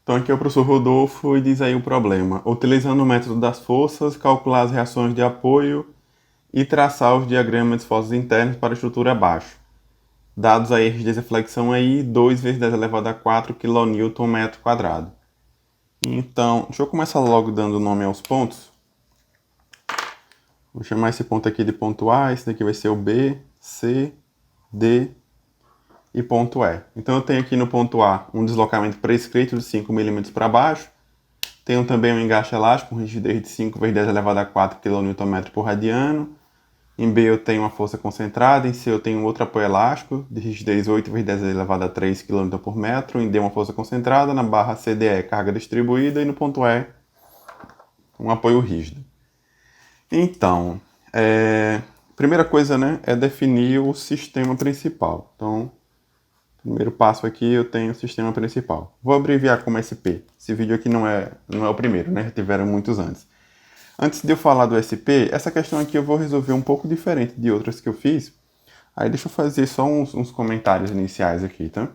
Então aqui é o professor Rodolfo e diz aí o problema. Utilizando o método das forças, calcular as reações de apoio e traçar os diagramas de forças internas para a estrutura abaixo. Dados a rigidez e flexão aí, 2 vezes 10 elevado a 4 kN metro quadrado. Então, deixa eu começar logo dando nome aos pontos. Vou chamar esse ponto aqui de ponto A, esse daqui vai ser o B, C, D e ponto E. Então eu tenho aqui no ponto A um deslocamento prescrito de 5 mm para baixo. Tenho também um engaste elástico com rigidez de 5 vezes 10 elevado a 4 kN por radiano. Em B eu tenho uma força concentrada, em C eu tenho outro apoio elástico de rigidez 8 vezes 10 elevado a 3 kN por metro. Em D uma força concentrada, na barra CDE carga distribuída e no ponto E um apoio rígido. Então, primeira coisa, né, é definir o sistema principal. Então, primeiro passo aqui eu tenho o sistema principal. Vou abreviar como SP. Esse vídeo aqui não é o primeiro, né? Já tiveram muitos antes. Antes de eu falar do SP, essa questão aqui eu vou resolver um pouco diferente de outras que eu fiz. Aí deixa eu fazer só uns comentários iniciais aqui, tá?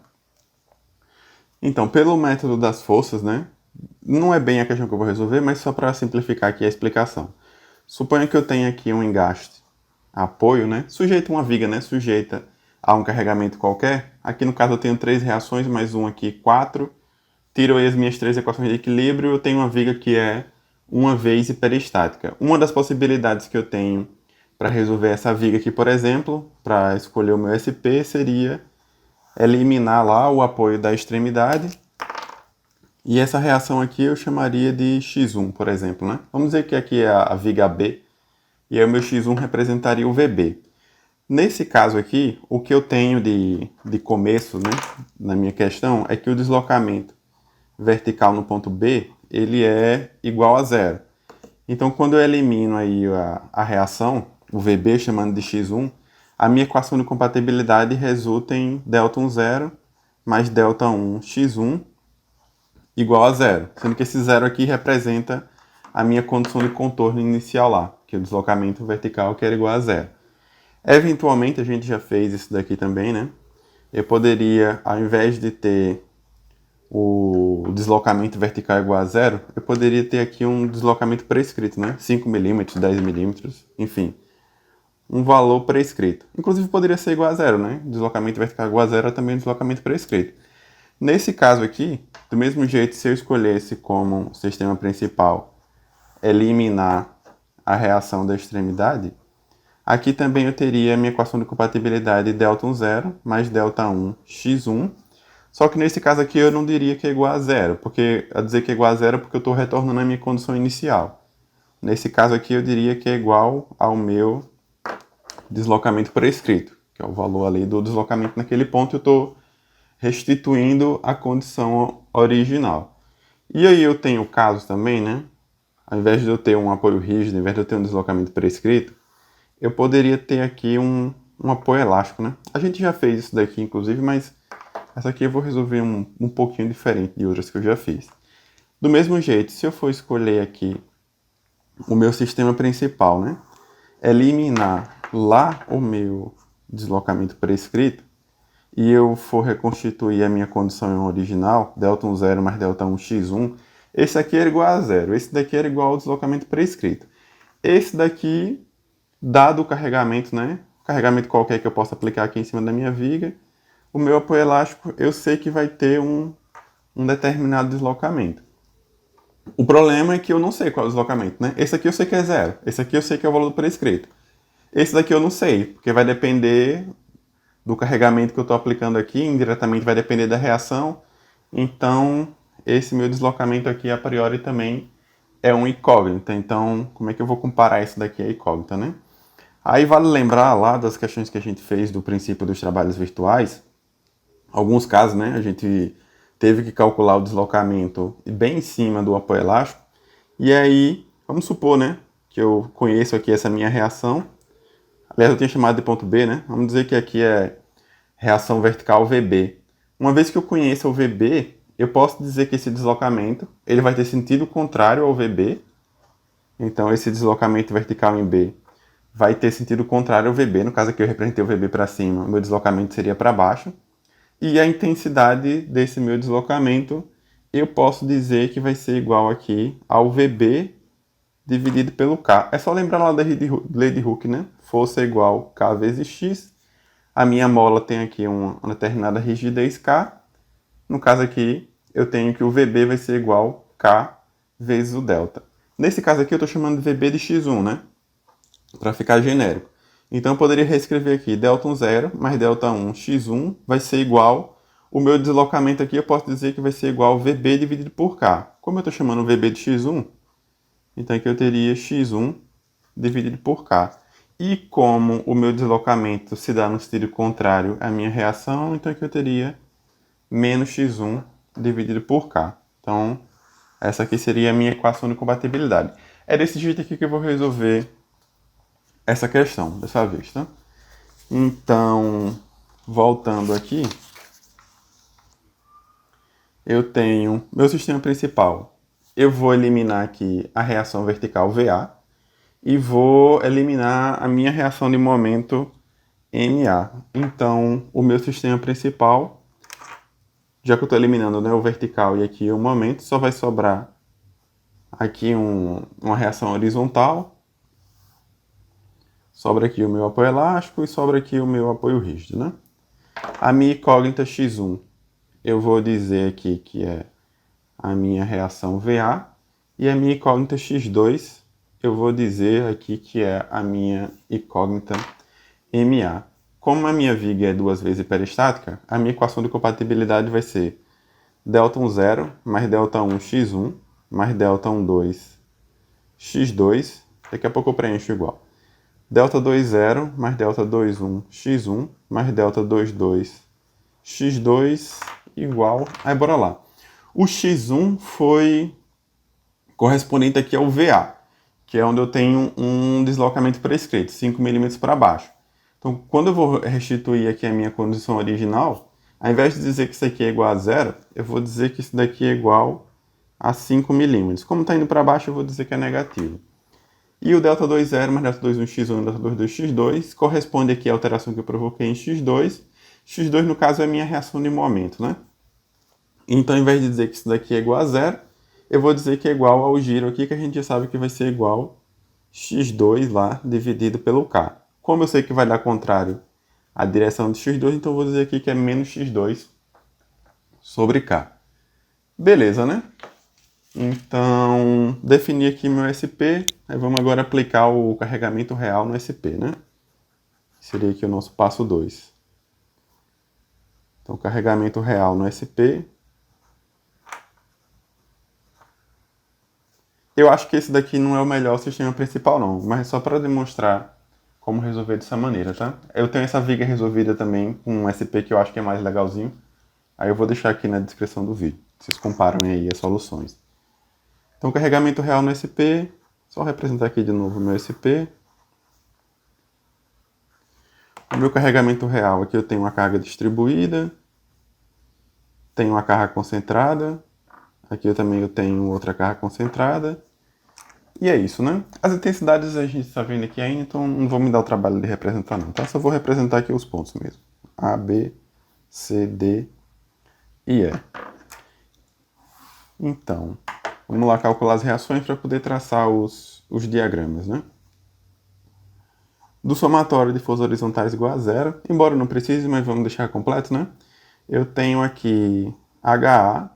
Então, pelo método das forças, né? Não é bem a questão que eu vou resolver, mas só para simplificar aqui a explicação. Suponha que eu tenha aqui um engaste apoio, né? Sujeita uma viga, né? Sujeita a um carregamento qualquer. Aqui no caso eu tenho 3 reações, mais um aqui 4. Tiro aí as minhas 3 equações de equilíbrio, eu tenho uma viga que é uma vez hiperestática. Uma das possibilidades que eu tenho para resolver essa viga aqui, por exemplo, para escolher o meu SP, seria eliminar lá o apoio da extremidade. E essa reação aqui eu chamaria de X1, por exemplo, né? Vamos dizer que aqui é a viga B, e aí o meu X1 representaria o VB. Nesse caso aqui, o que eu tenho de começo, né, na minha questão, é que o deslocamento vertical no ponto B, ele é igual a zero. Então, quando eu elimino aí a reação, o VB chamando de X1, a minha equação de compatibilidade resulta em ΔI zero mais ΔI X1 igual a zero, sendo que esse zero aqui representa a minha condição de contorno inicial lá, que é o deslocamento vertical que era igual a zero. Eventualmente, a gente já fez isso daqui também, né? Eu poderia, ao invés de ter o deslocamento vertical igual a zero, eu poderia ter aqui um deslocamento prescrito, né? 5 milímetros, 10 milímetros, enfim. Um valor prescrito. Inclusive poderia ser igual a zero, né? Deslocamento vertical igual a zero é também um deslocamento prescrito. Nesse caso aqui, do mesmo jeito, se eu escolhesse como sistema principal eliminar a reação da extremidade, aqui também eu teria a minha equação de compatibilidade ΔI zero mais ΔI X1. Só que nesse caso aqui eu não diria que é igual a zero, porque a dizer que é igual a zero é porque eu estou retornando a minha condição inicial. Nesse caso aqui eu diria que é igual ao meu deslocamento prescrito, que é o valor ali do deslocamento naquele ponto, eu estou restituindo a condição original. E aí eu tenho casos também, né? Ao invés de eu ter um apoio rígido, ao invés de eu ter um deslocamento prescrito, eu poderia ter aqui um apoio elástico, né? A gente já fez isso daqui, inclusive, mas essa aqui eu vou resolver um pouquinho diferente de outras que eu já fiz. Do mesmo jeito, se eu for escolher aqui o meu sistema principal, né? Eliminar lá o meu deslocamento prescrito e eu for reconstituir a minha condição original, ΔI zero mais ΔI X1, esse aqui era igual a zero, esse daqui era igual ao deslocamento prescrito. Esse daqui, dado o carregamento, né? Carregamento qualquer que eu possa aplicar aqui em cima da minha viga, o meu apoio elástico eu sei que vai ter um determinado deslocamento. O problema é que eu não sei qual é o deslocamento, né? Esse aqui eu sei que é zero, esse aqui eu sei que é o valor do prescrito. Esse daqui eu não sei, porque vai depender do carregamento que eu estou aplicando aqui, indiretamente vai depender da reação. Então, esse meu deslocamento aqui, a priori, também é um incógnita. Então, como é que eu vou comparar isso daqui a incógnita, né? Aí vale lembrar lá das questões que a gente fez do princípio dos trabalhos virtuais. Alguns casos, né, a gente teve que calcular o deslocamento bem em cima do apoio elástico. E aí, vamos supor, né, que eu conheço aqui essa minha reação. Aliás, eu tinha chamado de ponto B, né? Vamos dizer que aqui é reação vertical VB. Uma vez que eu conheça o VB, eu posso dizer que esse deslocamento ele vai ter sentido contrário ao VB. Então, esse deslocamento vertical em B vai ter sentido contrário ao VB. No caso aqui, eu representei o VB para cima, o meu deslocamento seria para baixo. E a intensidade desse meu deslocamento eu posso dizer que vai ser igual aqui ao VB dividido pelo K. É só lembrar lá da lei de Hooke, né? Força igual K vezes X. A minha mola tem aqui uma determinada rigidez K. No caso aqui, eu tenho que o VB vai ser igual K vezes o delta. Nesse caso aqui, eu estou chamando de VB de X1, né? Para ficar genérico. Então, eu poderia reescrever aqui delta 0 mais delta 1 X1 vai ser igual... O meu deslocamento aqui, eu posso dizer que vai ser igual ao VB dividido por K. Como eu estou chamando o VB de X1, então aqui eu teria X1 dividido por K. E como o meu deslocamento se dá no sentido contrário à minha reação, então aqui eu teria menos X1 dividido por K. Então, essa aqui seria a minha equação de compatibilidade. É desse jeito aqui que eu vou resolver essa questão, dessa vez, tá? Então, voltando aqui, eu tenho meu sistema principal. Eu vou eliminar aqui a reação vertical VA e vou eliminar a minha reação de momento MA. Então, o meu sistema principal, já que eu estou eliminando, né, o vertical e aqui o momento, só vai sobrar aqui uma reação horizontal, sobra aqui o meu apoio elástico e sobra aqui o meu apoio rígido, né? A minha incógnita X1, eu vou dizer aqui que é a minha reação VA, e a minha incógnita X2, eu vou dizer aqui que é a minha incógnita MA. Como a minha viga é 2 vezes hiperestática, a minha equação de compatibilidade vai ser delta 0 mais delta 1 X1 mais delta 2 X2, daqui a pouco eu preencho igual. Delta 0 mais delta 1 X1 mais delta 2 X2 igual... Aí bora lá. O X1 foi correspondente aqui ao VA, que é onde eu tenho um deslocamento prescrito, 5 milímetros para baixo. Então, quando eu vou restituir aqui a minha condição original, ao invés de dizer que isso aqui é igual a 0, eu vou dizer que isso daqui é igual a 5 milímetros. Como está indo para baixo, eu vou dizer que é negativo. E o delta 0 mais delta 1 X1 e delta 2 X2 corresponde aqui à alteração que eu provoquei em X2. X2, no caso, é a minha reação de momento, né? Então, ao invés de dizer que isso daqui é igual a 0, eu vou dizer que é igual ao giro aqui, que a gente já sabe que vai ser igual X2 lá, dividido pelo K. Como eu sei que vai dar contrário à direção de X2, então eu vou dizer aqui que é menos X2 sobre K. Beleza, né? Então, defini aqui meu SP. Aí vamos agora aplicar o carregamento real no SP, né? Seria aqui o nosso passo 2. Então, carregamento real no SP. Eu acho que esse daqui não é o melhor sistema principal, não. Mas só para demonstrar como resolver dessa maneira, tá? Eu tenho essa viga resolvida também com um SP que eu acho que é mais legalzinho. Aí eu vou deixar aqui na descrição do vídeo. Vocês comparem aí as soluções. Então, carregamento real no SP. Só representar aqui de novo o meu SP. O meu carregamento real, aqui eu tenho uma carga distribuída. Tenho uma carga concentrada. Aqui eu também tenho outra carga concentrada. E é isso, né? As intensidades a gente está vendo aqui ainda, então não vou me dar o trabalho de representar não, tá? Só vou representar aqui os pontos mesmo. A, B, C, D e E. Então, vamos lá calcular as reações para poder traçar os diagramas, né? Do somatório de forças horizontais igual a 0, embora não precise, mas vamos deixar completo, né? Eu tenho aqui HA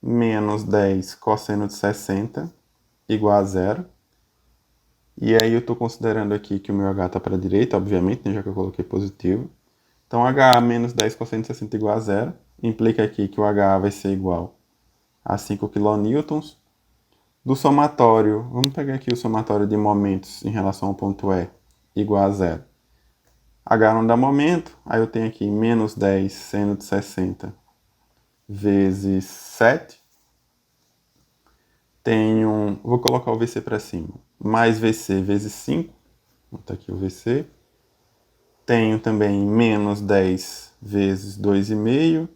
menos 10 cosseno de 60 igual a 0. E aí eu estou considerando aqui que o meu H está para a direita, obviamente, né, já que eu coloquei positivo. Então, HA menos 10 cosseno de 60 igual a 0. Implica aqui que o HA vai ser igual a 5 kN. Do somatório, vamos pegar aqui o somatório de momentos em relação ao ponto E, igual a 0. H não dá momento, aí eu tenho aqui menos 10 seno de 60 vezes 7. Vou colocar o VC para cima, mais VC vezes 5, vou botar aqui o VC. Tenho também menos 10 vezes 2,5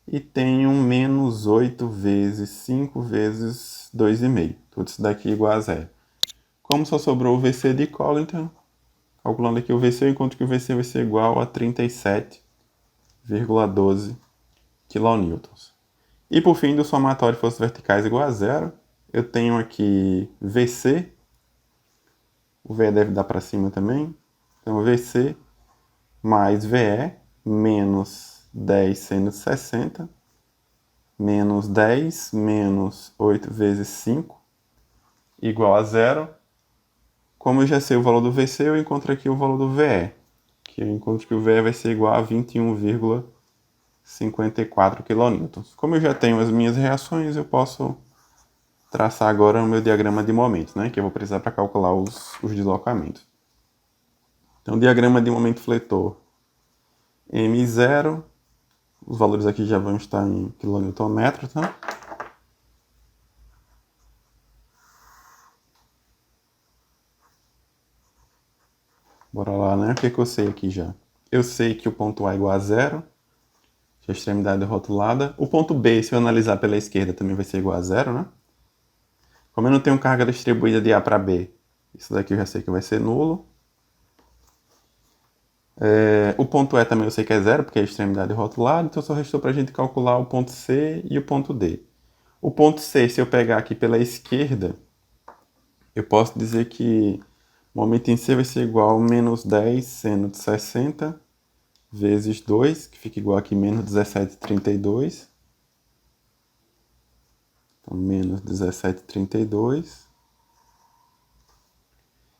e tenho menos 8 vezes 5 vezes 2,5. Tudo isso daqui igual a 0. Como só sobrou o VC de incógnita, calculando aqui o VC, eu encontro que o VC vai ser igual a 37,12 kN. E por fim, do somatório de forças verticais igual a zero, eu tenho aqui VC, o VE deve dar para cima também, então VC mais VE menos 10 seno de 60, menos 10 menos 8 vezes 5, igual a zero. Como eu já sei o valor do VC, eu encontro aqui o valor do VE, que eu encontro que o VE vai ser igual a 21,54 kN. Como eu já tenho as minhas reações, eu posso traçar agora o meu diagrama de momentos, né, que eu vou precisar para calcular os deslocamentos. Então, diagrama de momento fletor M0, os valores aqui já vão estar em kN, tá? Bora lá, né? O que eu sei aqui já? Eu sei que o ponto A é igual a zero, que a extremidade é rotulada. O ponto B, se eu analisar pela esquerda, também vai ser igual a zero, né? Como eu não tenho carga distribuída de A para B, isso daqui eu já sei que vai ser nulo. O ponto E também eu sei que é zero, porque é a extremidade rotulada, então só restou para a gente calcular o ponto C e o ponto D. O ponto C, se eu pegar aqui pela esquerda, eu posso dizer que o momento em C vai ser igual a menos 10 seno de 60 vezes 2, que fica igual aqui menos 17,32. Então, menos 17,32.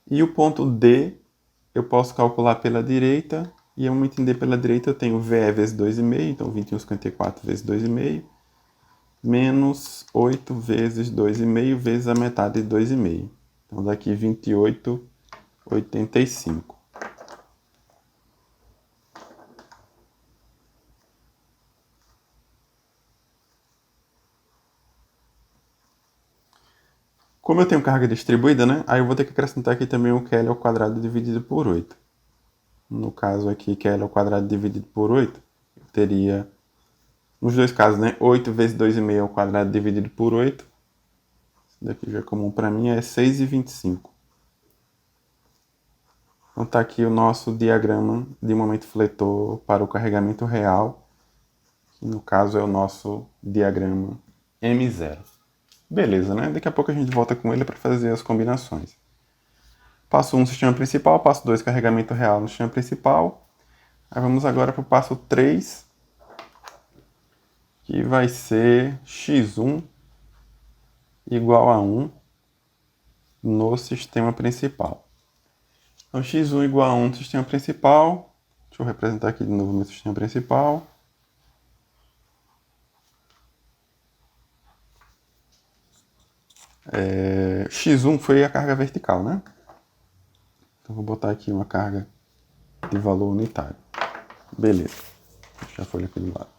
E o ponto D, eu posso calcular pela direita, e o momento em D pela direita eu tenho VE vezes 2,5, então 21,54 vezes 2,5, menos 8 vezes 2,5 vezes a metade de 2,5. Então, daqui 28,85. Como eu tenho carga distribuída, né? Aí eu vou ter que acrescentar aqui também o QL ao quadrado dividido por 8. No caso aqui, QL ao quadrado dividido por 8, eu teria, nos dois casos, né? 8 vezes 2,5 ao quadrado dividido por 8. Isso daqui já é comum para mim, é 6,25. Então tá aqui o nosso diagrama de momento fletor para o carregamento real, que no caso é o nosso diagrama M0. Beleza, né? Daqui a pouco a gente volta com ele para fazer as combinações. Passo 1, sistema principal. Passo 2, carregamento real no sistema principal. Aí vamos agora para o passo 3, que vai ser x1 igual a 1 no sistema principal. Então, x1 igual a 1 no sistema principal. Deixa eu representar aqui de novo meu sistema principal. X1 foi a carga vertical, né? Então, vou botar aqui uma carga de valor unitário. Beleza. Deixa a folha aqui do lado.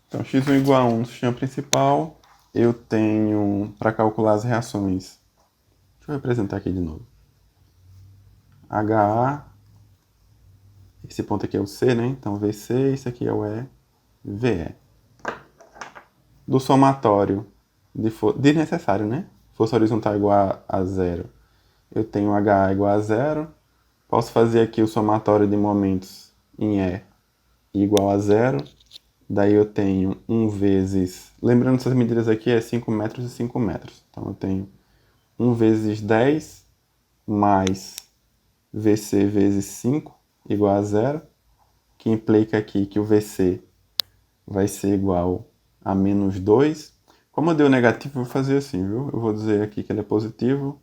Então, x1 igual a 1 no sistema principal. Eu tenho, para calcular as reações, deixa eu representar aqui de novo. HA, esse ponto aqui é o C, né? Então, VC, isso aqui é o E, VE. Do somatório desnecessário, né? Força horizontal igual a zero, eu tenho HA igual a zero. Posso fazer aqui o somatório de momentos em E igual a zero. Daí eu tenho 1 vezes... Lembrando que essas medidas aqui é 5 metros e 5 metros. Então eu tenho 1 vezes 10 mais VC vezes 5 igual a zero, que implica aqui que o VC vai ser igual a menos 2. Como eu dei o negativo, eu vou fazer assim, viu? Eu vou dizer aqui que ele é positivo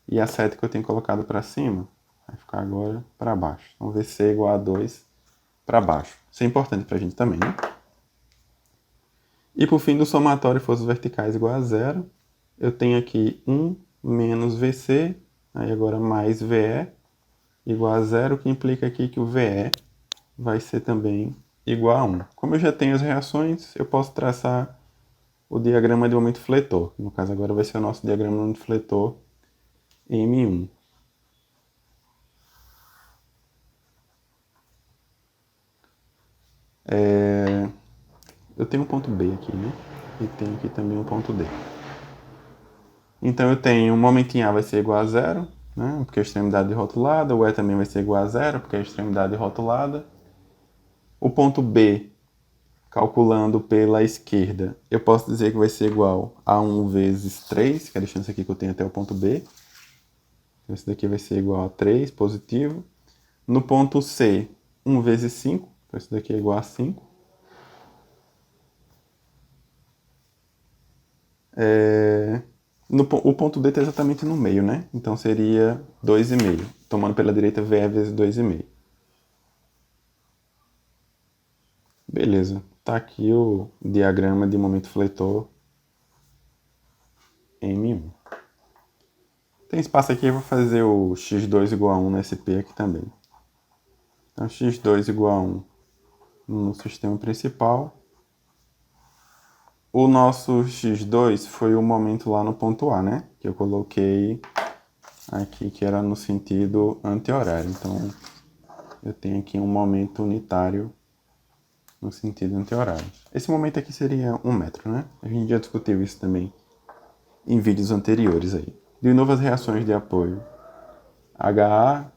e a seta que eu tenho colocado para cima vai ficar agora para baixo. Então, VC igual a 2 para baixo. Isso é importante para a gente também, né? E por fim, do somatório de forças verticais igual a zero, eu tenho aqui 1 menos VC, aí agora mais VE, igual a zero, que implica aqui que o VE vai ser também igual a 1. Como eu já tenho as reações, eu posso traçar o diagrama de momento fletor. No caso, agora vai ser o nosso diagrama de momento fletor M1. Eu tenho um ponto B aqui, né? E tenho aqui também um ponto D. Então eu tenho o momento em A vai ser igual a zero, né? Porque é a extremidade rotulada. O E também vai ser igual a zero, porque é a extremidade rotulada. O ponto B calculando pela esquerda, eu posso dizer que vai ser igual a 1 vezes 3, que é a distância aqui que eu tenho até o ponto B. Então, esse daqui vai ser igual a 3, positivo. No ponto C, 1 vezes 5, então esse daqui é igual a 5. O ponto D está exatamente no meio, né? Então seria 2,5. Tomando pela direita, VE vezes 2,5. Beleza. Tá aqui o diagrama de momento fletor M1. Tem espaço aqui, eu vou fazer o x2 igual a 1 no SP aqui também. Então, x2 igual a 1 no sistema principal. O nosso x2 foi o momento lá no ponto A, né? Que eu coloquei aqui, que era no sentido anti-horário. Então, eu tenho aqui um momento unitário no sentido anti-horário. Esse momento aqui seria 1 metro, né? A gente já discutiu isso também em vídeos anteriores aí. De novo as reações de apoio. HA,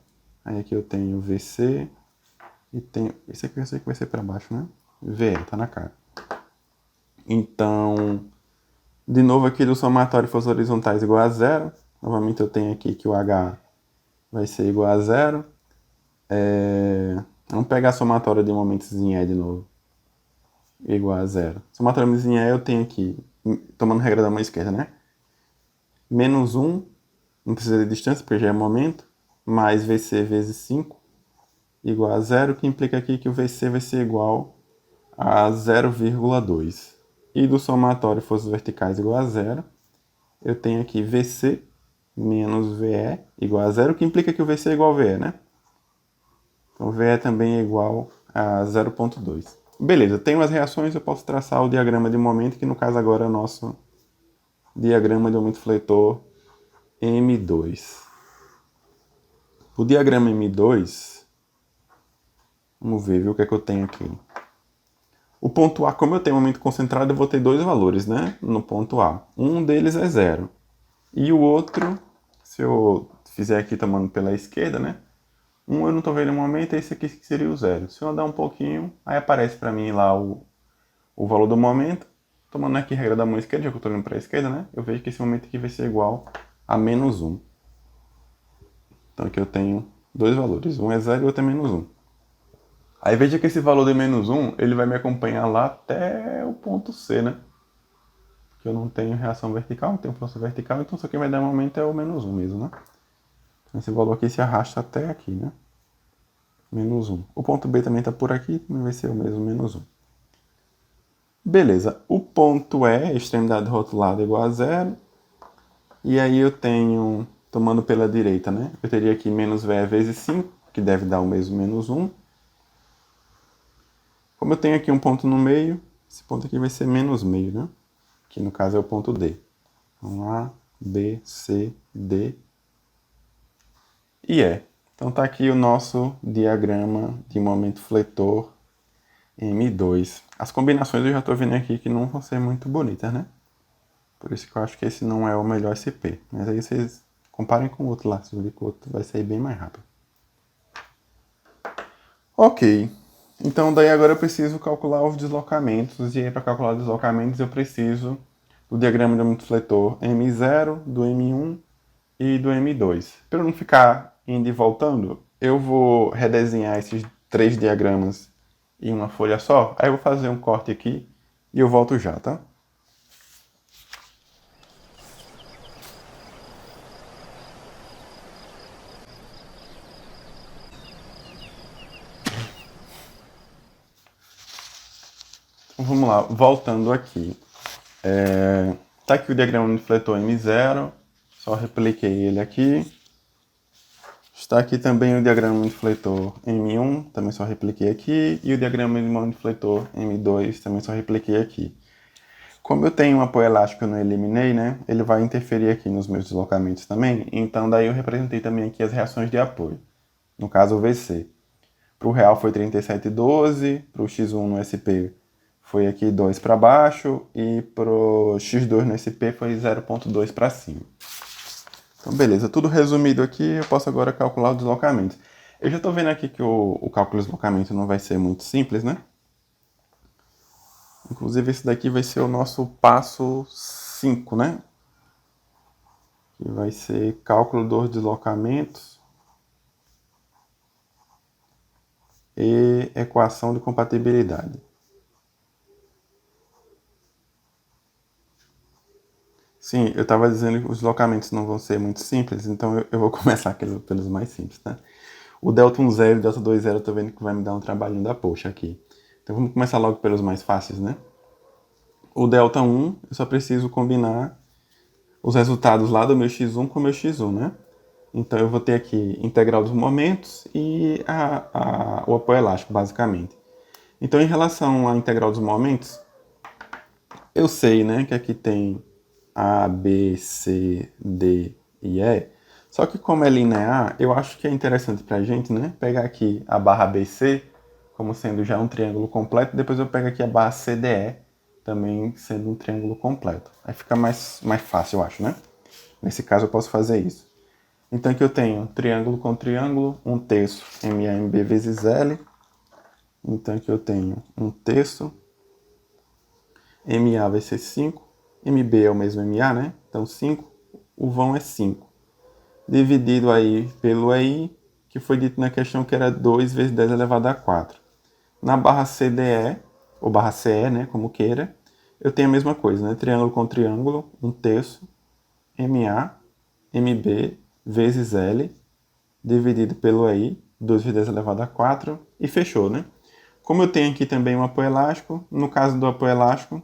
aí aqui eu tenho VC, e tenho... Esse aqui eu sei que vai ser para baixo, né? VE, tá na cara. Então, de novo aqui do somatório forças horizontais igual a 0. Novamente eu tenho aqui que o HA vai ser igual a 0. Vamos pegar a somatória de momentos em E de novo. Igual a 0. Somatória em E eu tenho aqui, tomando regra da mão esquerda, né? Menos 1, não precisa de distância, porque já é momento, mais VC vezes 5, igual a 0, que implica aqui que o VC vai ser igual a 0,2. E do somatório forças verticais igual a 0, eu tenho aqui VC menos VE igual a 0, que implica que o VC é igual a VE, né? Então, VE também é igual a 0,2. Beleza, tenho as reações, eu posso traçar o diagrama de momento, que no caso agora é o nosso diagrama de momento fletor M2. O diagrama M2, vamos ver, o que é que eu tenho aqui. O ponto A, como eu tenho momento concentrado, eu vou ter dois valores, né? No ponto A. Um deles é 0. E o outro, se eu fizer aqui tomando pela esquerda, né? Um eu não estou vendo no momento, esse aqui seria o 0. Se eu andar um pouquinho, aí aparece para mim lá o valor do momento. Tomando aqui a regra da mão esquerda, já que eu estou olhando para a esquerda, né? Eu vejo que esse momento aqui vai ser igual a menos 1. Então aqui eu tenho dois valores, um é 0 e o outro é menos 1. Aí veja que esse valor de menos 1, ele vai me acompanhar lá até o ponto C, né? Porque eu não tenho reação vertical, não tenho força vertical, então isso aqui vai dar um momento é o menos 1 mesmo, né? Então esse valor aqui se arrasta até aqui, né? Menos 1. O ponto B também está por aqui, também vai ser o mesmo menos 1. Beleza, o ponto E, extremidade rotulada igual a 0. E aí eu tenho, tomando pela direita, né? Eu teria aqui menos VE vezes 5, que deve dar o mesmo menos 1. Como eu tenho aqui um ponto no meio, esse ponto aqui vai ser menos meio, né? Que no caso é o ponto D. Então A, B, C, D e E. Então tá aqui o nosso diagrama de momento fletor M2. As combinações eu já estou vendo aqui que não vão ser muito bonitas, né? Por isso que eu acho que esse não é o melhor SP. Mas aí vocês comparem com o outro lá, se eu ver que o outro vai sair bem mais rápido. Ok. Então daí agora eu preciso calcular os deslocamentos. E aí para calcular os deslocamentos eu preciso do diagrama de momento fletor M0, do M1 e do M2. Para não ficar indo e voltando, eu vou redesenhar esses três diagramas em uma folha só. Aí eu vou fazer um corte aqui e eu volto já, tá? Então vamos lá, voltando aqui. Tá aqui o diagrama do fletor M0, só repliquei ele aqui. Está aqui também o diagrama de fletor M1, também só repliquei aqui. E o diagrama de fletor M2, também só repliquei aqui. Como eu tenho um apoio elástico que eu não eliminei, né? Ele vai interferir aqui nos meus deslocamentos também. Então daí eu representei também aqui as reações de apoio. No caso o VC. Para o real foi 37,12, para o X1 no SP foi aqui 2 para baixo e para o X2 no SP foi 0,2 para cima. Então, beleza, tudo resumido aqui, eu posso agora calcular o deslocamento. Eu já estou vendo aqui que o cálculo de deslocamento não vai ser muito simples, né? Inclusive esse daqui vai ser o nosso passo 5, né? Que vai ser cálculo dos deslocamentos e equação de compatibilidade. Sim, eu estava dizendo que os deslocamentos não vão ser muito simples, então eu vou começar pelos mais simples, tá? O delta 1, 0 e o delta 2, 0 eu tô vendo que vai me dar um trabalhinho da poxa aqui. Então vamos começar logo pelos mais fáceis, né? O delta 1, eu só preciso combinar os resultados lá do meu x1 com o meu x1, né? Então eu vou ter aqui integral dos momentos e o apoio elástico, basicamente. Então em relação à integral dos momentos, eu sei, né, que aqui tem A, B, C, D e E. Só que como é linear, eu acho que é interessante pra gente, né, pegar aqui a barra BC como sendo já um triângulo completo, depois eu pego aqui a barra CDE também sendo um triângulo completo. Aí fica mais fácil, eu acho, né? Nesse caso eu posso fazer isso. Então aqui eu tenho triângulo com triângulo, 1/3 MAMB vezes L. Então aqui eu tenho 1/3, MA vai ser 5, MB é o mesmo MA, né? Então 5, o vão é 5. Dividido aí pelo EI, que foi dito na questão que era 2 vezes 10 elevado a 4. Na barra CDE, ou barra CE, né, como queira, eu tenho a mesma coisa, né? Triângulo com triângulo, 1/3 MA, MB vezes L, dividido pelo EI, 2 vezes 10 elevado a 4, e fechou, né? Como eu tenho aqui também um apoio elástico, no caso do apoio elástico,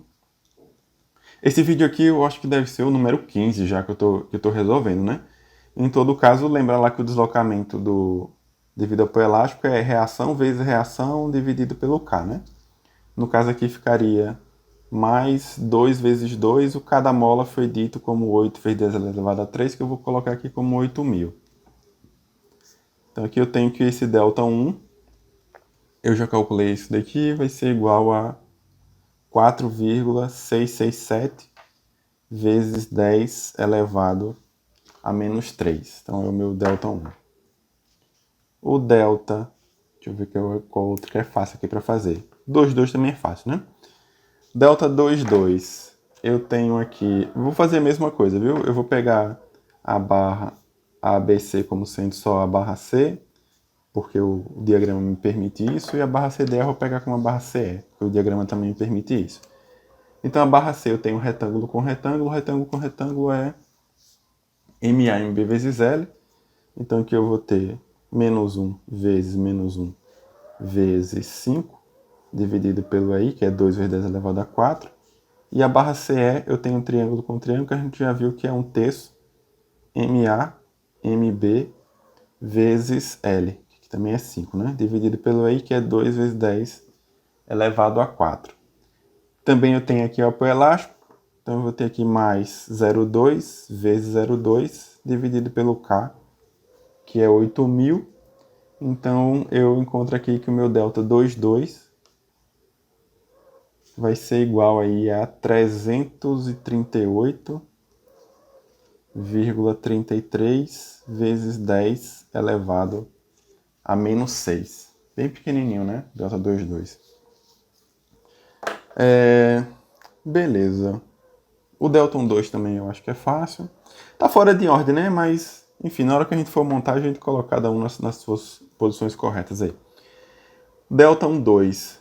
esse vídeo aqui eu acho que deve ser o número 15 já que eu tô resolvendo, né? Em todo caso, lembra lá que o deslocamento devido ao apoio elástico é reação vezes reação dividido pelo K, né? No caso aqui ficaria mais 2 vezes 2, o cada mola foi dito como 8 vezes 10 elevado a 3, que eu vou colocar aqui como 8.000. Então aqui eu tenho que esse delta 1, eu já calculei isso daqui, vai ser igual a 4,667 vezes 10 elevado a menos 3. Então é o meu delta 1. O delta, deixa eu ver qual outro que é fácil aqui para fazer. 2,2 também é fácil, né? Delta 2,2. Eu tenho aqui, vou fazer a mesma coisa, viu? Eu vou pegar a barra ABC como sendo só a barra C, porque o diagrama me permite isso, e a barra CD eu vou pegar como a barra CE, porque o diagrama também me permite isso. Então a barra C eu tenho retângulo com retângulo é MAMB vezes L. Então aqui eu vou ter menos 1 vezes menos 1 vezes 5, dividido pelo EI, que é 2 vezes 10 elevado a 4. E a barra CE eu tenho um triângulo com triângulo, que a gente já viu que é 1/3 MA, MB vezes L, que também é 5, né? Dividido pelo EI, que é 2 vezes 10 elevado a 4. Também eu tenho aqui o apoio elástico, então eu vou ter aqui mais 0,2 vezes 0,2 dividido pelo K, que é 8.000. Então eu encontro aqui que o meu delta 2,2 vai ser igual aí a 338,33 vezes 10 elevado a menos 6. Bem pequenininho, né? Delta 2,2. Beleza. O delta 1,2 também eu acho que é fácil. Tá fora de ordem, né? Mas, enfim, na hora que a gente for montar, a gente coloca cada um nas suas posições corretas aí. Delta 1,2.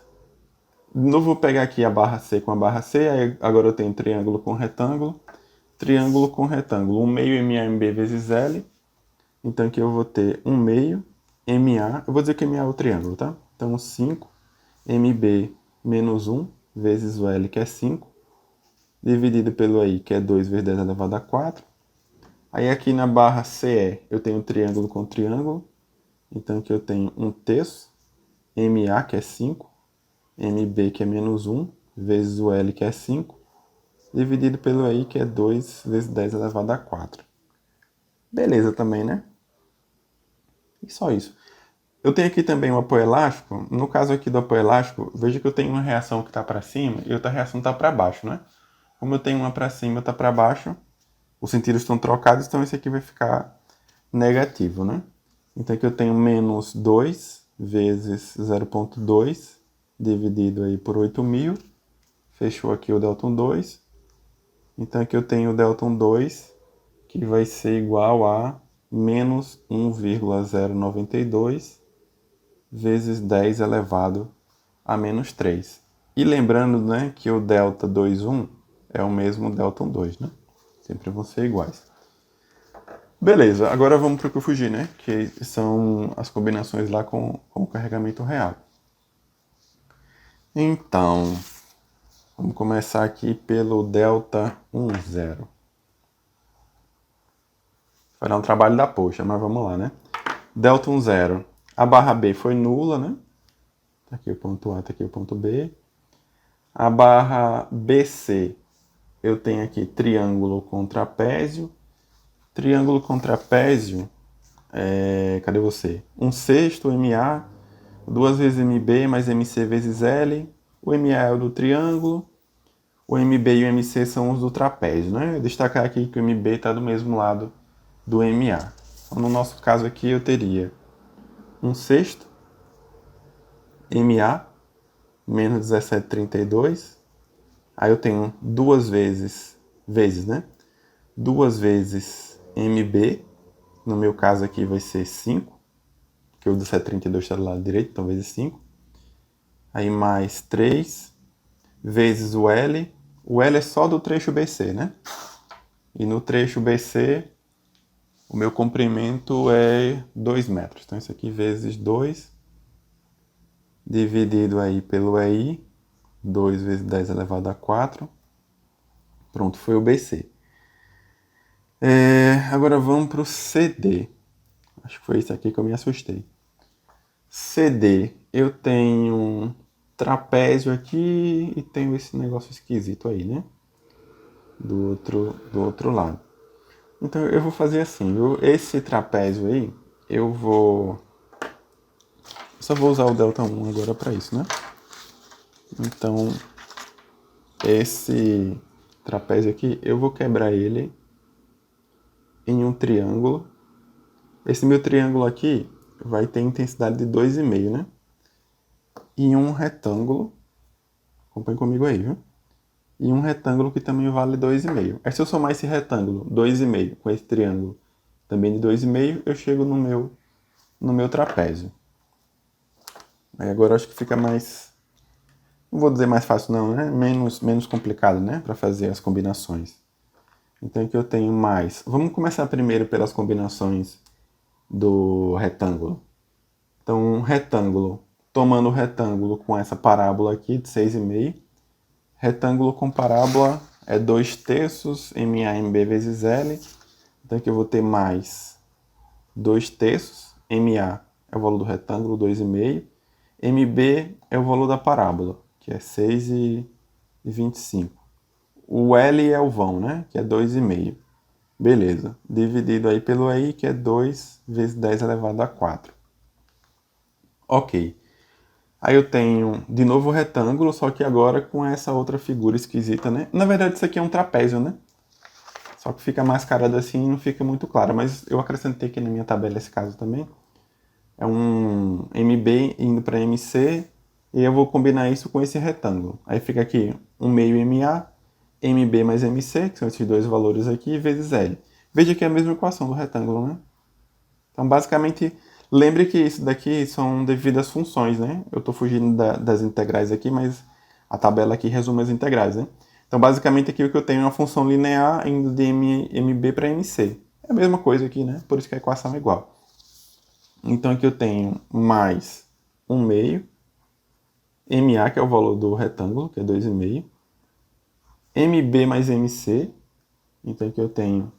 De novo, vou pegar aqui a barra C com a barra C. Aí agora eu tenho triângulo com retângulo. Triângulo com retângulo. 1/2 MAMB vezes L. Então aqui eu vou ter 1/2 MA. Eu vou dizer que MA é o triângulo, tá? Então 5 MB menos 1 vezes o L, que é 5. Dividido pelo I, que é 2 vezes 10 elevado a 4. Aí aqui na barra CE eu tenho triângulo com triângulo. Então aqui eu tenho 1/3 MA, que é 5. MB, que é menos 1, vezes o L, que é 5, dividido pelo I, que é 2 vezes 10 elevado a 4. Beleza também, né? E só isso. Eu tenho aqui também um apoio elástico. No caso aqui do apoio elástico, veja que eu tenho uma reação que está para cima e outra reação está para baixo, né? Como eu tenho uma para cima e outra para baixo, os sentidos estão trocados, então esse aqui vai ficar negativo, né? Então aqui eu tenho menos 2 vezes 0,2 dividido aí por 8.000. Fechou aqui o delta 2. Então aqui eu tenho o delta 2, que vai ser igual a menos 1,092 vezes 10 elevado a menos 3. E lembrando, né, que o delta 2,1 é o mesmo delta 2, né? Sempre vão ser iguais. Beleza, agora vamos para o que eu fugi, né? Que são as combinações lá com o carregamento real. Então, vamos começar aqui pelo delta 1,0. Vai dar um trabalho da poxa, mas vamos lá, né? Delta 1,0. A barra B foi nula, né? Tá aqui o ponto A, tá aqui o ponto B. A barra BC, eu tenho aqui triângulo com trapézio. Triângulo com trapézio, cadê você? 1/6 MA, 2 vezes MB mais MC vezes L. O MA é o do triângulo. O MB e o MC são os do trapézio, né? Vou destacar aqui que o MB está do mesmo lado do MA. Então, no nosso caso aqui, eu teria 1/6 MA menos 17,32. Aí eu tenho 2 vezes, né? 2 vezes MB, no meu caso aqui vai ser 5, porque o 17,32 está do lado direito, então vezes 5. Aí mais 3 vezes o L. O L é só do trecho BC, né? E no trecho BC, o meu comprimento é 2 metros. Então isso aqui vezes 2, dividido aí pelo EI, 2 vezes 10 elevado a 4. Pronto, foi o BC. Agora vamos para o CD. Acho que foi isso aqui que eu me assustei. CD, eu tenho trapézio aqui e tenho esse negócio esquisito aí, né? Do outro lado. Então eu vou fazer assim, esse trapézio aí, só vou usar o delta 1 agora para isso, né? Então, esse trapézio aqui, eu vou quebrar ele em um triângulo. Esse meu triângulo aqui vai ter intensidade de 2,5, né? E um retângulo, acompanhe comigo aí, viu? E um retângulo que também vale 2,5. Aí se eu somar esse retângulo, 2,5, com esse triângulo também de 2,5, eu chego no meu trapézio. Aí agora eu acho que fica mais, não vou dizer mais fácil não, né? Menos complicado, né? Para fazer as combinações. Então aqui eu tenho mais. Vamos começar primeiro pelas combinações do retângulo. Então um retângulo, tomando o retângulo com essa parábola aqui de 6,5. Retângulo com parábola é 2/3 MAMB vezes L. Então aqui eu vou ter mais 2/3. MA é o valor do retângulo, 2,5. MB é o valor da parábola, que é 6,25. O L é o vão, né? Que é 2,5. Beleza. Dividido aí pelo EI, que é 2 vezes 10 elevado a 4. Ok. Aí eu tenho de novo o retângulo, só que agora com essa outra figura esquisita, né? Na verdade isso aqui é um trapézio, né? Só que fica mascarado assim e não fica muito claro. Mas eu acrescentei aqui na minha tabela esse caso também. É um MB indo para MC e eu vou combinar isso com esse retângulo. Aí fica aqui 1/2 MA, MB mais MC, que são esses dois valores aqui, vezes L. Veja que é a mesma equação do retângulo, né? Então, basicamente, lembre que isso daqui são devidas funções, né? Eu estou fugindo das integrais aqui, mas a tabela aqui resume as integrais, né? Então, basicamente, aqui o que eu tenho é uma função linear indo de MB para MC. É a mesma coisa aqui, né? Por isso que a equação é igual. Então, aqui eu tenho mais 1/2, MA, que é o valor do retângulo, que é 2,5, MB mais MC, então aqui eu tenho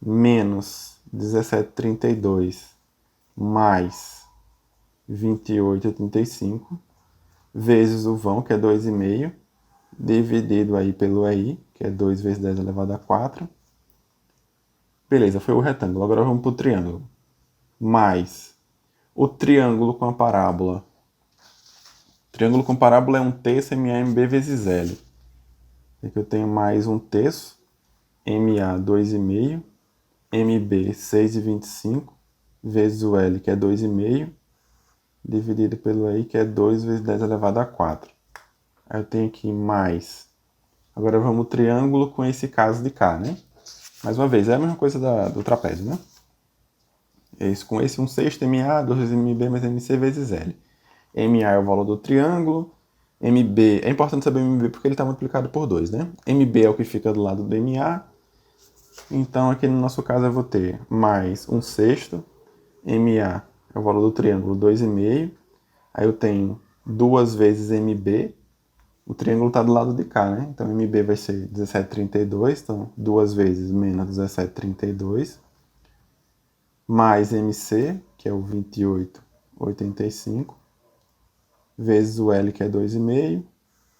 menos 17,32 mais 28,35 vezes o vão, que é 2,5, dividido aí pelo EI, que é 2 vezes 10 elevado a 4. Beleza, foi o retângulo. Agora vamos para o triângulo. Mais o triângulo com a parábola. Triângulo com parábola é 1/3 MAMB vezes L. Aqui eu tenho mais 1/3, MA 2,5, MB 6,25, vezes o L, que é 2,5, dividido pelo EI, que é 2 vezes 10 elevado a 4. Aí eu tenho aqui mais. Agora vamos triângulo com esse caso de cá, né? Mais uma vez, é a mesma coisa do trapézio, né? É isso com esse 1/6 MA, 2 vezes MB mais MC vezes L. MA é o valor do triângulo. MB, é importante saber o MB porque ele está multiplicado por 2, né? MB é o que fica do lado do MA. Então aqui no nosso caso eu vou ter mais 1/6. MA é o valor do triângulo 2,5. Aí eu tenho 2 vezes MB. O triângulo está do lado de cá, né? Então MB vai ser 17,32. Então 2 vezes menos 17,32. Mais MC, que é o 28,85. Vezes o L, que é 2,5.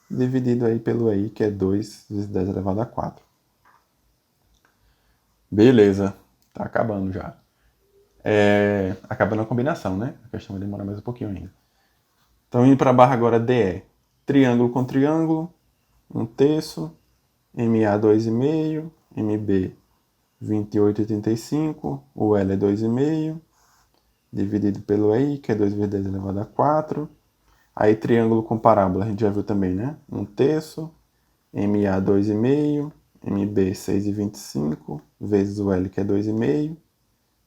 Dividido aí pelo I, que é 2 vezes 10 elevado a 4. Beleza. Tá acabando já. Acabando a combinação, né? A questão vai demorar mais um pouquinho ainda. Então, indo para a barra agora DE. Triângulo com triângulo. 1/3. MA 2,5. MB 28,85. O L é 2,5. Dividido pelo I, que é 2 vezes 10 elevado a 4. Aí, triângulo com parábola, a gente já viu também, né? 1/3. MA 2,5. MB 6,25. Vezes o L, que é 2,5.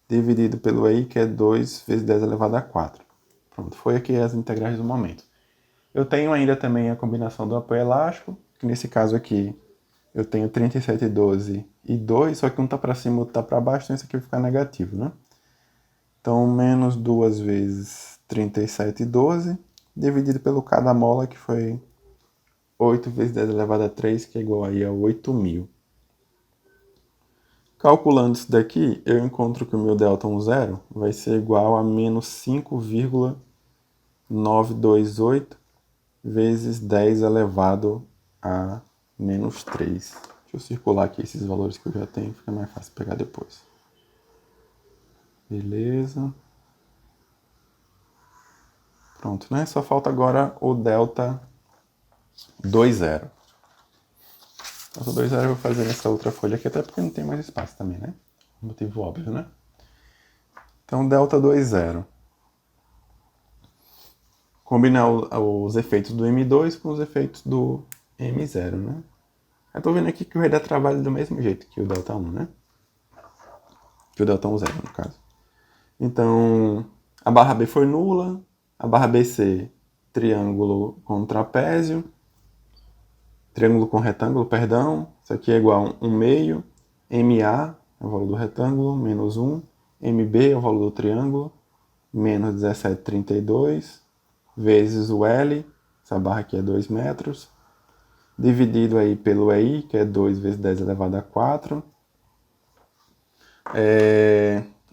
Dividido pelo I, que é 2 vezes 10 elevado a 4. Pronto, foi aqui as integrais do momento. Eu tenho ainda também a combinação do apoio elástico, que nesse caso aqui eu tenho 37,12 e 2, só que um está para cima e o outro está para baixo, então isso aqui vai ficar negativo, né? Então, menos 2 vezes 37,12, dividido pelo K da mola, que foi 8 vezes 10 elevado a 3, que é igual aí a 8.000. Calculando isso daqui, eu encontro que o meu Δ10 vai ser igual a menos 5,928 vezes 10 elevado a menos 3. Deixa eu circular aqui esses valores que eu já tenho, fica mais fácil pegar depois. Beleza. Pronto, né? Só falta agora o Δ20. Delta 2,0 eu vou fazer nessa outra folha aqui, até porque não tem mais espaço também, né? Motivo óbvio, né? Então, Delta 2,0. Combinar os efeitos do M2 com os efeitos do M0, né? Eu tô vendo aqui que vai dar trabalho do mesmo jeito que o Delta 1, né? Que o Delta 1,0, no caso. Então, a barra B foi nula. A barra BC, triângulo com trapézio. Triângulo com retângulo, perdão. Isso aqui é igual a 1/2. MA é o valor do retângulo, menos 1. MB é o valor do triângulo, menos 17,32. Vezes o L, essa barra aqui é 2 metros. Dividido aí pelo EI, que é 2 vezes 10 elevado a 4.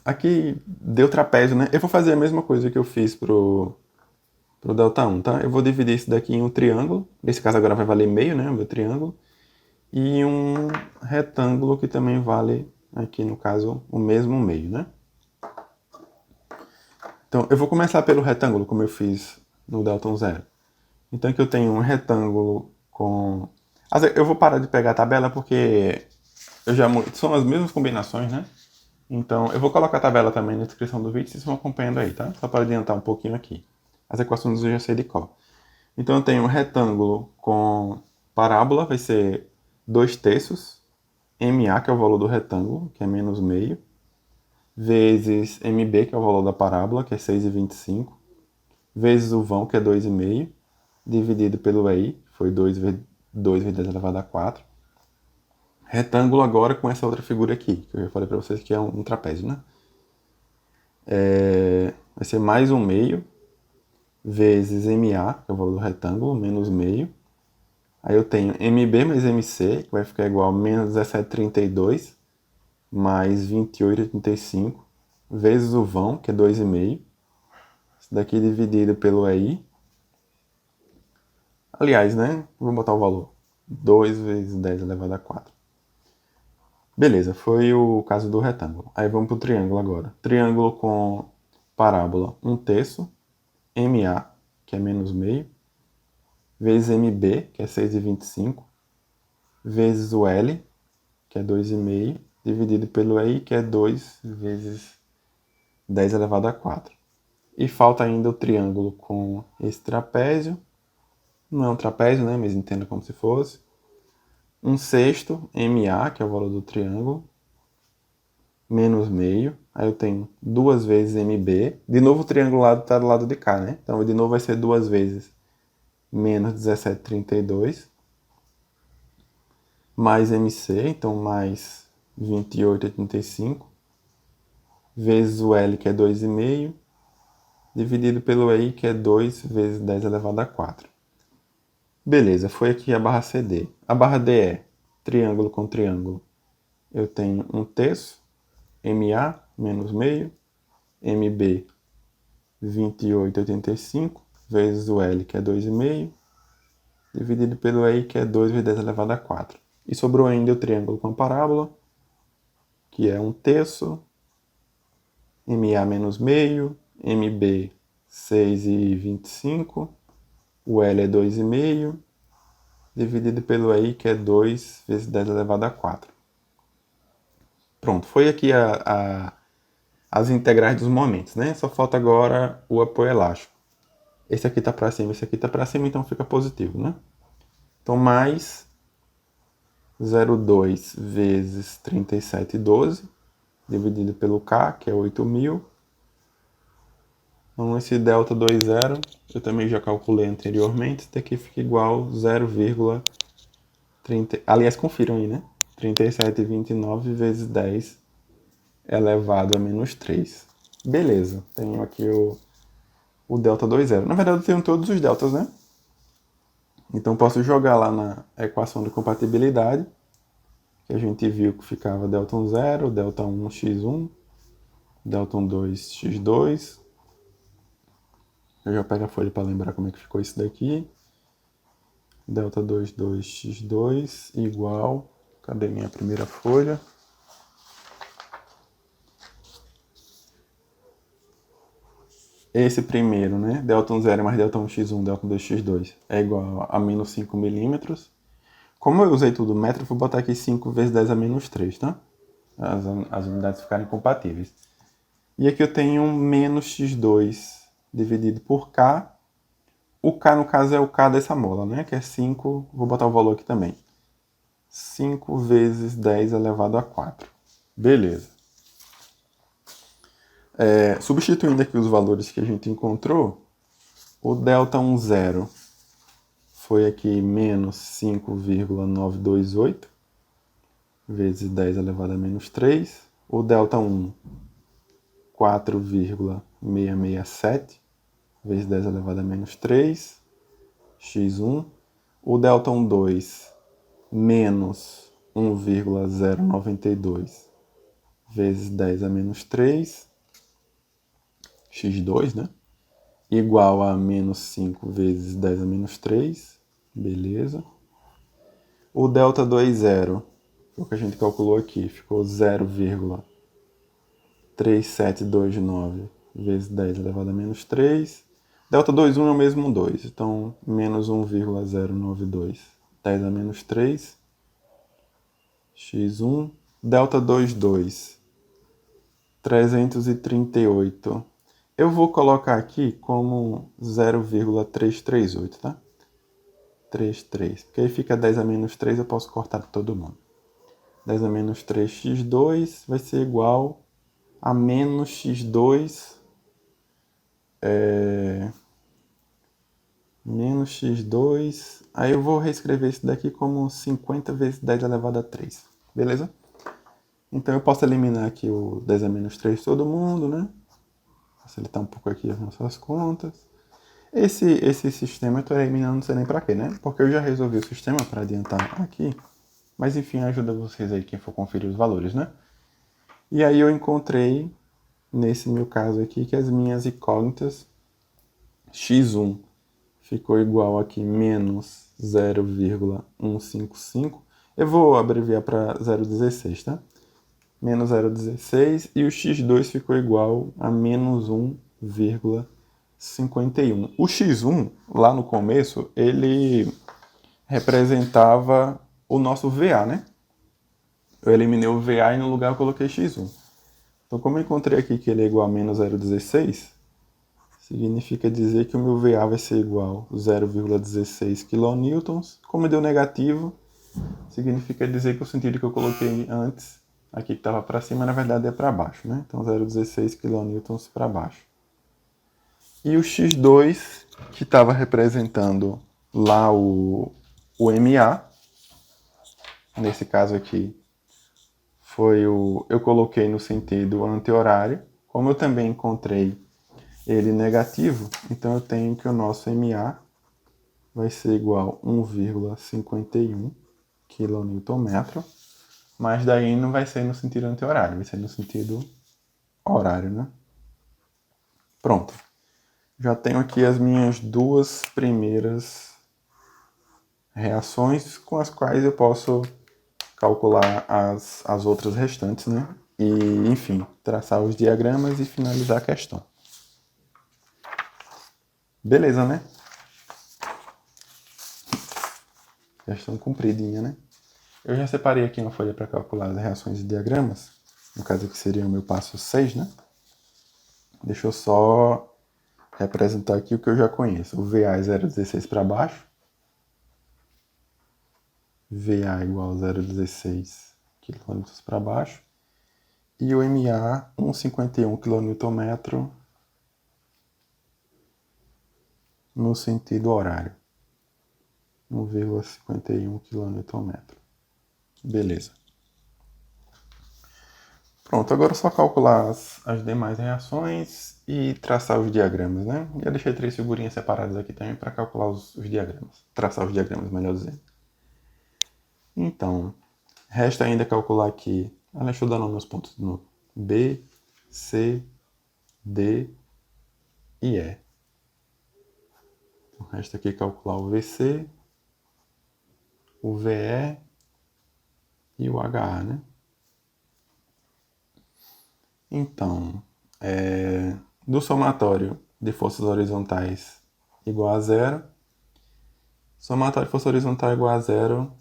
Aqui deu trapézio, né? Eu vou fazer a mesma coisa que eu fiz pro Delta 1, tá? Eu vou dividir isso daqui em um triângulo. Nesse caso agora vai valer meio, né? O meu triângulo. E um retângulo que também vale, aqui no caso, o mesmo meio, né? Então, eu vou começar pelo retângulo, como eu fiz no Delta 0. Então, aqui eu tenho um retângulo com... Eu vou parar de pegar a tabela porque são as mesmas combinações, né? Então, eu vou colocar a tabela também na descrição do vídeo, vocês vão acompanhando aí, tá? Só para adiantar um pouquinho aqui. As equações eu já sei de qual. Então, eu tenho um retângulo com parábola, vai ser 2/3. MA, que é o valor do retângulo, que é menos meio. Vezes MB, que é o valor da parábola, que é 6,25. Vezes o vão, que é 2,5. Dividido pelo EI, foi 2 vezes 10 elevado a 4. Retângulo agora com essa outra figura aqui, que eu já falei para vocês que é um trapézio, né? Vai ser mais 1/2 vezes MA, que é o valor do retângulo, menos meio. Aí eu tenho MB mais MC, que vai ficar igual a menos 17,32, mais 28,85, vezes o vão, que é 2,5. Isso daqui dividido pelo EI. Aliás, né? Vou botar o valor. 2 vezes 10 elevado a 4. Beleza, foi o caso do retângulo. Aí vamos para o triângulo agora. Triângulo com parábola 1/3, MA, que é menos meio, vezes MB, que é 6,25, vezes o L, que é 2,5, dividido pelo EI, que é 2 vezes 10 elevado a 4. E falta ainda o triângulo com esse trapézio. Não é um trapézio, né? Mas entenda como se fosse. 1/6 MA, que é o valor do triângulo, menos meio. Aí eu tenho 2 vezes MB. De novo o triangulado está do lado de cá, né? Então de novo vai ser 2 vezes menos 17,32. Mais MC, então mais 28,85. Vezes o L, que é 2,5. Dividido pelo I, que é 2 vezes 10 elevado a 4. Beleza, foi aqui a barra CD. A barra D é triângulo com triângulo. Eu tenho 1/3, MA menos meio, MB 28,85, vezes o L, que é 2,5, dividido pelo I, que é 2 vezes 10 elevado a 4. E sobrou ainda o triângulo com a parábola, que é 1/3, MA menos meio, MB 6,25, o L é 2,5, dividido pelo I, que é 2 vezes 10 elevado a 4. Pronto, foi aqui as integrais dos momentos, né? Só falta agora o apoio elástico. Esse aqui está para cima, esse aqui está para cima, então fica positivo, né? Então, mais 0,2 vezes 37,12, dividido pelo K, que é 8.000. Então, esse delta 2,0, eu também já calculei anteriormente, isso daqui fica igual a 0,30. Aliás, confiram aí, né? 37,29 vezes 10 elevado a menos 3. Beleza, tenho aqui o delta 2,0. Na verdade, eu tenho todos os deltas, né? Então, posso jogar lá na equação de compatibilidade, que a gente viu que ficava delta 0, delta 1, x1, delta 2, x2. Eu já pego a folha para lembrar como é que ficou isso daqui. Delta 2, 2x2 igual... Cadê minha primeira folha? Esse primeiro, né? Delta 0 mais delta 1x1, delta 2x2 é igual a menos 5 milímetros. Como eu usei tudo metro, vou botar aqui 5 vezes 10 a menos 3, tá? As unidades ficarem compatíveis. E aqui eu tenho menos x2 dividido por k. O k, no caso, é o k dessa mola, né? Que é 5, vou botar o valor aqui também. 5 vezes 10 elevado a 4. Beleza. Substituindo aqui os valores que a gente encontrou, o delta 10 foi aqui menos 5,928 vezes 10 elevado a menos 3. O delta 1, 4,667 vezes 10 elevado a menos 3, x1. O delta 2, menos 1,092 vezes 10 a menos 3, x2, né? Igual a menos 5 vezes 10 a menos 3, beleza. O delta 2,0, o que a gente calculou aqui, ficou 0,3729 vezes 10 elevado a menos 3. Delta 2,1 é o mesmo 2, então menos 1,092, 10 a menos 3, x1. Delta 2,2, 338. Eu vou colocar aqui como 0,338, tá? 33, porque aí fica 10 a menos 3, eu posso cortar para todo mundo. 10 a menos 3, x2 vai ser igual a menos x2, menos x2, aí eu vou reescrever isso daqui como 50 vezes 10 elevado a 3, beleza? Então eu posso eliminar aqui o 10 a menos 3 todo mundo, né? Facilitar um pouco aqui as nossas contas. Esse sistema eu estou eliminando, não sei nem para quê, né? Porque eu já resolvi o sistema para adiantar aqui. Mas enfim, ajuda vocês aí, quem for conferir os valores, né? E aí eu encontrei, nesse meu caso aqui, que as minhas incógnitas, x1 ficou igual aqui menos 0,155. Eu vou abreviar para 0,16, tá? Menos 0,16. E o x2 ficou igual a menos 1,51. O x1, lá no começo, ele representava o nosso VA, né? Eu eliminei o VA e no lugar eu coloquei x1. Então, como eu encontrei aqui que ele é igual a menos 0,16, significa dizer que o meu VA vai ser igual a 0,16 kN. Como deu negativo, significa dizer que o sentido que eu coloquei antes, aqui que estava para cima, na verdade é para baixo, né? Então 0,16 kN para baixo. E o X2, que estava representando lá o MA, nesse caso aqui, eu coloquei no sentido anti-horário. Como eu também encontrei ele negativo, então eu tenho que o nosso MA vai ser igual a 1,51 kN, mas daí não vai ser no sentido anti-horário, vai ser no sentido horário, né? Pronto. Já tenho aqui as minhas duas primeiras reações com as quais eu posso calcular as outras restantes, né? E, enfim, traçar os diagramas e finalizar a questão. Beleza, né? Questão compridinha, né? Eu já separei aqui uma folha para calcular as reações e diagramas. No caso aqui seria o meu passo 6, né? Deixa eu só representar aqui o que eu já conheço. O VA é 0,16 para baixo. VA igual a 0,16 kN para baixo. E o MA 1,51 kN no sentido horário. 1,51 kN. Beleza. Pronto, agora é só calcular as demais reações e traçar os diagramas, né? Já deixei 3 figurinhas separadas aqui também para calcular os diagramas. Traçar os diagramas, melhor dizendo. Então, resta ainda calcular aqui... deixa eu dar nome aos pontos de novo. B, C, D e E. Então, resta aqui calcular o VC, o VE e o HA, né? Então, do somatório de forças horizontais igual a zero, somatório de força horizontal igual a zero,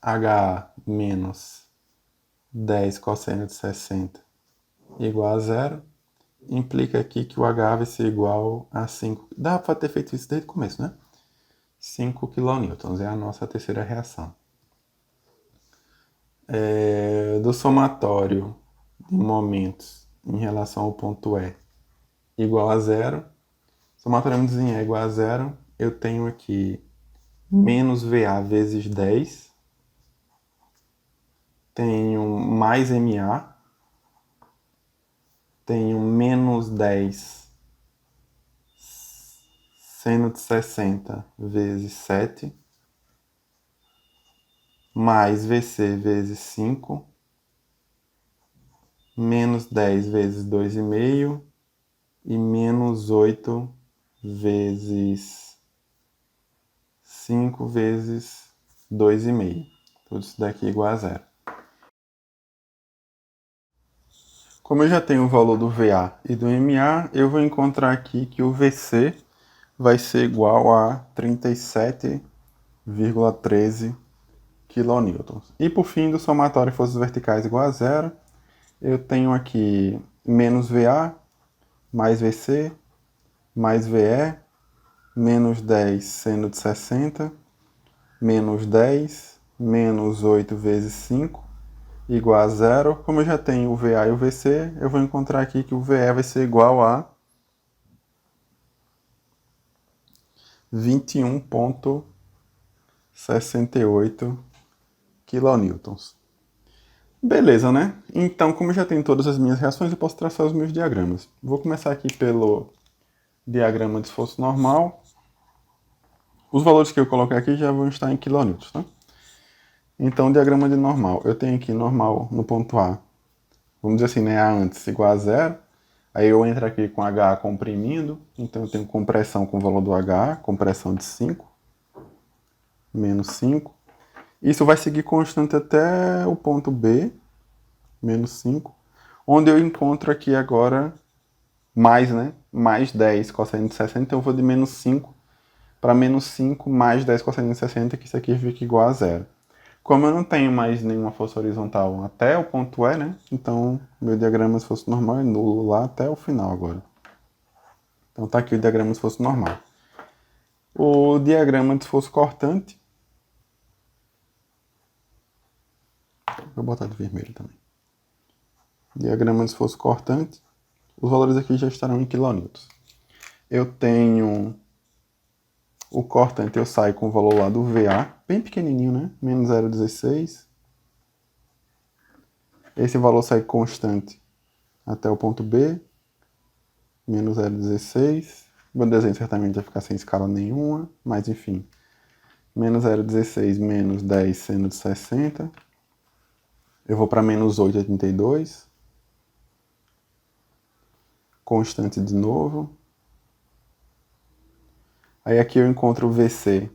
HA menos 10 cosseno de 60 igual a zero, implica aqui que o HA vai ser igual a 5. Dá para ter feito isso desde o começo, né? 5 kN é a nossa terceira reação. Do somatório de momentos em relação ao ponto E igual a zero, somatório em E igual a zero, eu tenho aqui menos VA vezes 10, tenho mais MA, tenho menos 10 seno de 60 vezes 7, mais VC vezes 5, menos 10 vezes 2,5 e menos 8 vezes 5 vezes 2,5. Tudo isso daqui é igual a zero. Como eu já tenho o valor do VA e do MA, eu vou encontrar aqui que o VC vai ser igual a 37,13 kN. E por fim, do somatório de forças verticais igual a zero, eu tenho aqui menos VA, mais VC, mais VE, menos 10 seno de 60, menos 10, menos 8 vezes 5, igual a zero. Como eu já tenho o VA e o VC, eu vou encontrar aqui que o VE vai ser igual a 21,68 kN. Beleza, né? Então, como eu já tenho todas as minhas reações, eu posso traçar os meus diagramas. Vou começar aqui pelo diagrama de esforço normal. Os valores que eu coloquei aqui já vão estar em quilômetros, tá? Então, diagrama de normal. Eu tenho aqui normal no ponto A, vamos dizer assim, né? A antes igual a zero. Aí eu entro aqui com HA comprimindo. Então, eu tenho compressão com o valor do HA, compressão de 5, menos 5. Isso vai seguir constante até o ponto B, menos 5, onde eu encontro aqui agora mais, né? Mais 10 cosseno de 60, então eu vou de menos 5 para menos 5 mais 10 cosseno de 60, que isso aqui fica igual a zero. Como eu não tenho mais nenhuma força horizontal até o ponto E, né? Então, meu diagrama, se fosse normal, é nulo lá até o final agora. Então tá aqui o diagrama de esforço normal. O diagrama de esforço cortante. Vou botar de vermelho também. Diagrama de esforço cortante. Os valores aqui já estarão em quilonewtons. Eu tenho o cortante, eu saio com o valor lá do VA, bem pequenininho, né? Menos 0,16. Esse valor sai constante até o ponto B, menos 0,16. O meu desenho certamente vai ficar sem escala nenhuma, mas enfim. Menos 0,16 menos 10 seno de 60. Eu vou para menos 8,82. Constante de novo. Aí aqui eu encontro o VC.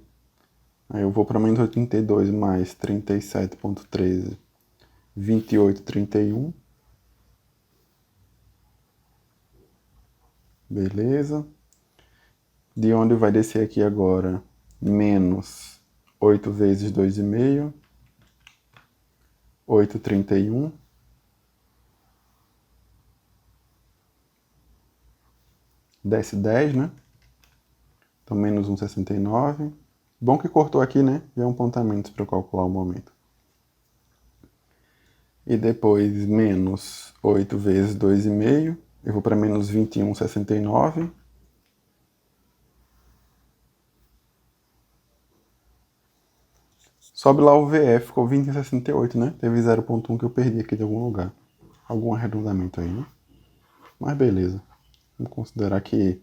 Aí eu vou para menos 82 mais 37,13, 28,31. Beleza. De onde vai descer aqui agora? Menos 8 vezes 2,5. 8,31. Desce 10, né? Então, menos 1,69. Bom que cortou aqui, né? Já um ponto a menos para eu calcular o momento. E depois, menos 8 vezes 2,5. Eu vou para menos 21,69. Sobe lá o VE, ficou 20,68, né? Teve 0,1 que eu perdi aqui de algum lugar. Algum arredondamento aí, né? Mas beleza. Vamos considerar que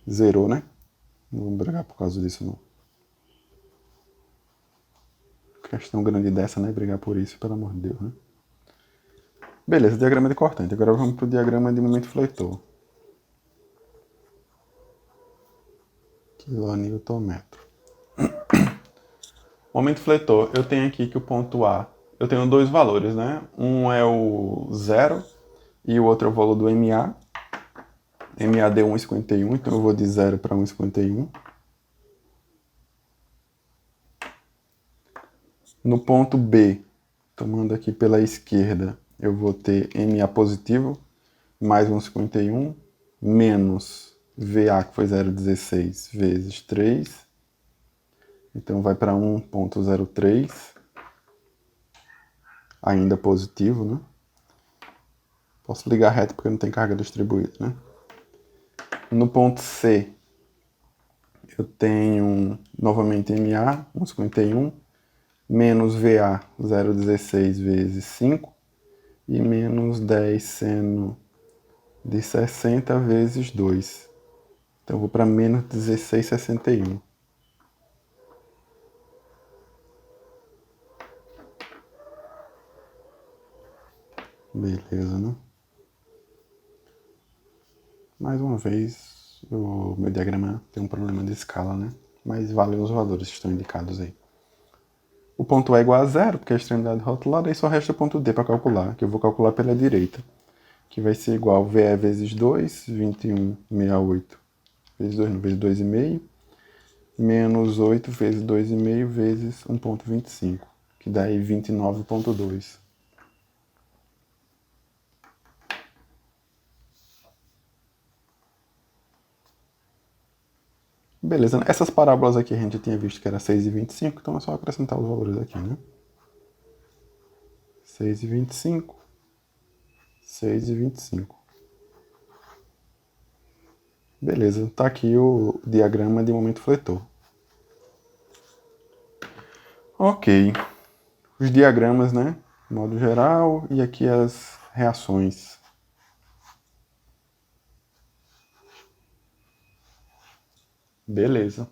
zerou, né? Não vamos brigar por causa disso, não. Questão grande dessa, né? Brigar por isso, pelo amor de Deus, né? Beleza, diagrama de cortante. Agora vamos para o diagrama de momento fletor. Quilonewton-metro. Momento fletor, eu tenho aqui que o ponto A, eu tenho dois valores, né? Um é o 0 e o outro é o valor do MA. MA deu 1,51, então eu vou de 0 para 1,51. No ponto B, tomando aqui pela esquerda, eu vou ter MA positivo, mais 1,51, menos VA, que foi 0,16, vezes 3. Então vai para 1,03. Ainda positivo, né? Posso ligar reto porque não tem carga distribuída, né? No ponto C, eu tenho novamente MA, 1,51, menos VA, 0,16 vezes 5, e menos 10 seno de 60 vezes 2. Então eu vou para menos 16,61. Beleza, né? Mais uma vez, o meu diagrama tem um problema de escala, né? Mas valem os valores que estão indicados aí. O ponto A é igual a zero, porque é a extremidade rotulada, e só resta o ponto D para calcular, que eu vou calcular pela direita, que vai ser igual a VE vezes 2, 21,68 vezes 2, não, vezes 2,5, menos 8 vezes 2,5 vezes 1,25, que dá aí 29,2. Beleza, né? Essas parábolas aqui a gente já tinha visto que era 6 e 25, então é só acrescentar os valores aqui, né? 6 e 25, 6 e 25. Beleza, tá aqui o diagrama de momento fletor. Ok, os diagramas, né? De modo geral, e aqui as reações. Beleza.